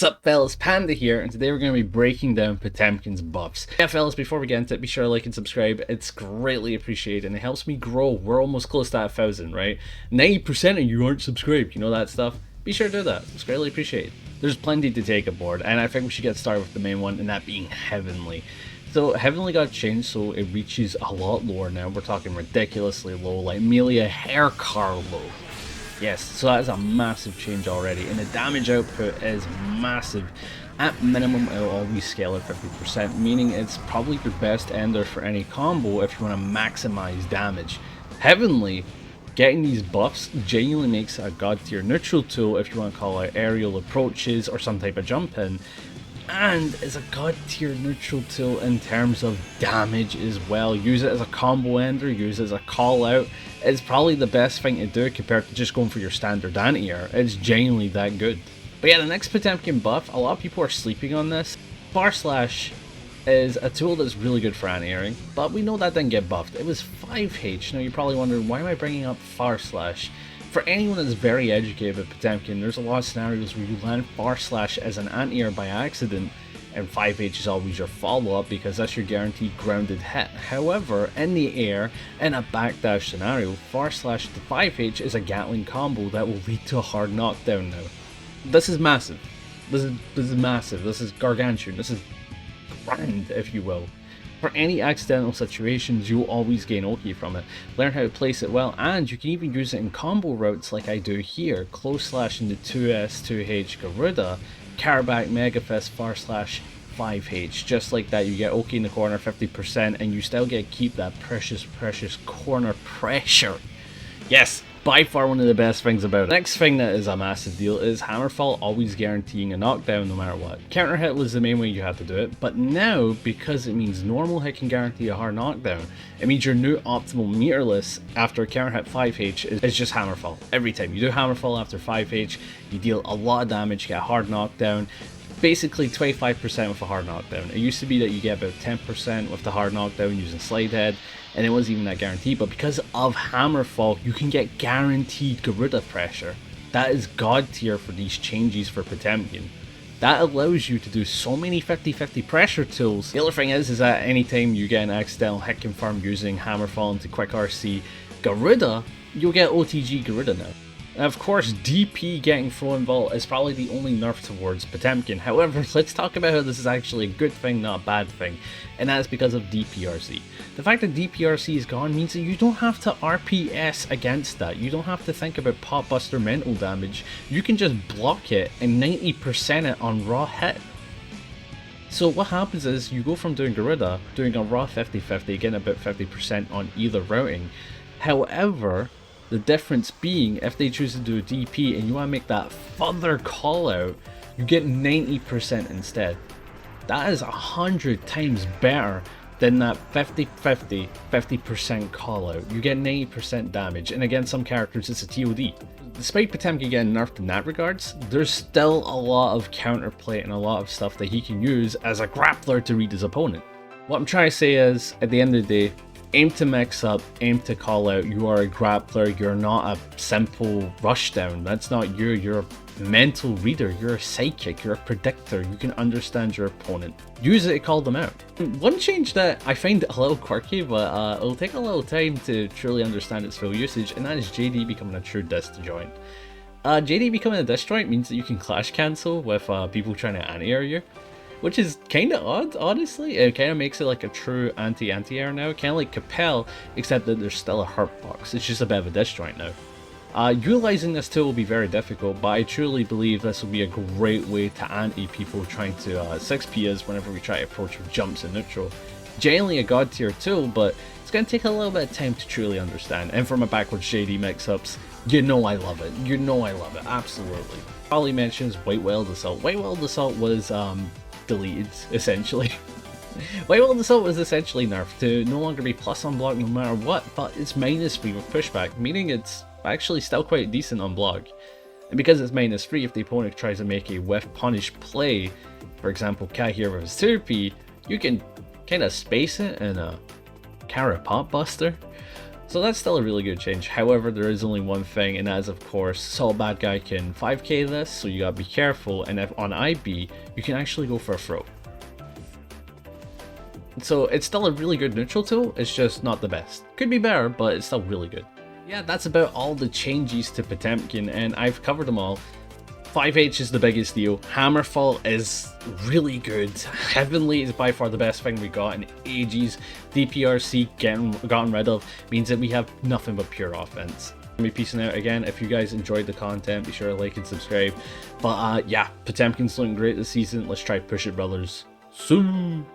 What's up fellas, Panda here, and today we're going to be breaking down Potemkin's buffs. Yeah fellas, before we get into it, be sure to like and subscribe. It's greatly appreciated and it helps me grow. We're almost close to 1,000, right? 90% of you aren't subscribed, you know that stuff? Be sure to do that, it's greatly appreciated. There's plenty to take aboard, and I think we should get started with the main one, and that being Heavenly. So Heavenly got changed so it reaches a lot lower now. We're talking ridiculously low, like Amelia hair car low. Yes, so that is a massive change already, and the damage output is massive. At minimum, it'll always scale at 50%, meaning it's probably your best ender for any combo if you want to maximize damage. Heavenly, getting these buffs genuinely makes a god tier neutral tool if you want to call out aerial approaches or some type of jump in, and is a god tier neutral tool in terms of damage as well. Use it as a combo ender, use it as a call out. It's probably the best thing to do compared to just going for your standard anti-air. It's genuinely that good. But yeah, the next Potemkin buff, a lot of people are sleeping on this. Bar Slash is a tool that's really good for anti-airing, but we know that didn't get buffed. It was 5H. Now you're probably wondering, why am I bringing up Far Slash? For anyone that's very educated with Potemkin, there's a lot of scenarios where you land Far Slash as an anti-air by accident, and 5H is always your follow-up because that's your guaranteed grounded hit. However, in the air, in a backdash scenario, Far Slash to 5H is a Gatling combo that will lead to a hard knockdown now. This is massive. This is massive. This is gargantuan. This is grand, if you will. For any accidental situations, you'll always gain Oki from it. Learn how to place it well, and you can even use it in combo routes like I do here. Close slash into 2S, 2H, Garuda, Carback, Megafist, Far Slash, 5H. Just like that, you get Oki in the corner 50%, and you still get to keep that precious corner pressure. Yes! By far one of the best things about it. Next thing that is a massive deal is Hammerfall always guaranteeing a knockdown no matter what. Counter hit was the main way you had to do it, but now, because it means normal hit can guarantee a hard knockdown, it means your new optimal meterless after counter hit 5H is just Hammerfall. Every time you do Hammerfall after 5H, you deal a lot of damage, get a hard knockdown. Basically 25% with a hard knockdown. It used to be that you get about 10% with the hard knockdown using Slide Head, and it wasn't even that guaranteed, but because of Hammerfall, you can get guaranteed Garuda pressure. That is god tier for these changes for Potemkin. That allows you to do so many 50-50 pressure tools. The other thing is that anytime you get an accidental hit confirmed using Hammerfall into Quick RC Garuda, you'll get OTG Garuda now. And of course, DP getting thrown vault is probably the only nerf towards Potemkin. However, let's talk about how this is actually a good thing, not a bad thing, and that is because of DPRC. The fact that DPRC is gone means that you don't have to RPS against that. You don't have to think about Pot Buster mental damage. You can just block it and 90% it on raw hit. So what happens is you go from doing Garuda, doing a raw 50-50, getting about 50% on either routing. However, the difference being, if they choose to do a DP and you want to make that further call out, you get 90% instead. That is 100 times better than that 50-50, 50% call out. You get 90% damage, and again, some characters it's a TOD. Despite Potemkin getting nerfed in that regards, there's still a lot of counterplay and a lot of stuff that he can use as a grappler to read his opponent. What I'm trying to say is, at the end of the day, aim to mix up, aim to call out. You are a grappler, you're not a simple rushdown. That's not you, you're a mental reader, you're a psychic, you're a predictor, you can understand your opponent. Use it to call them out. One change that I find a little quirky, but it'll take a little time to truly understand its full usage, and that is JD becoming a true disjoint. JD becoming a disjoint means that you can clash cancel with people trying to anti-air you, which is kind of odd, honestly. It kind of makes it like a true anti-air now, kind of like Capel, except that there's still a hurt box. It's just a bit of a disjoint now. Utilizing this tool will be very difficult, but I truly believe this will be a great way to anti people trying to 6P us whenever we try to approach with jumps in neutral. Genuinely a god tier tool, but it's going to take a little bit of time to truly understand. And for my backwards JD mix-ups, you know I love it. You know I love it, absolutely. Probably mentions White Wild Assault. White Wild Assault was deleted, essentially. White Wild Assault was essentially nerfed to no longer be plus on block no matter what, but it's -3 with pushback, meaning it's actually still quite decent on block. And because it's -3, if the opponent tries to make a whiff punish play, for example Cat here with his 2P, you can kind of space it and carry a Pot Buster. So that's still a really good change. However, there is only one thing, and that is, of course, Saw Bad Guy can 5k this, so you gotta be careful, and if on IB, you can actually go for a throw. So it's still a really good neutral tool, it's just not the best. Could be better, but it's still really good. Yeah, that's about all the changes to Potemkin, and I've covered them all. 5H is the biggest deal. Hammerfall is really good. Heavenly is by far the best thing we got in ages. DPRC gotten rid of means that we have nothing but pure offense. I'll be peacing out again. If you guys enjoyed the content, be sure to like and subscribe. But yeah, Potemkin's looking great this season. Let's try push it, brothers. Soon.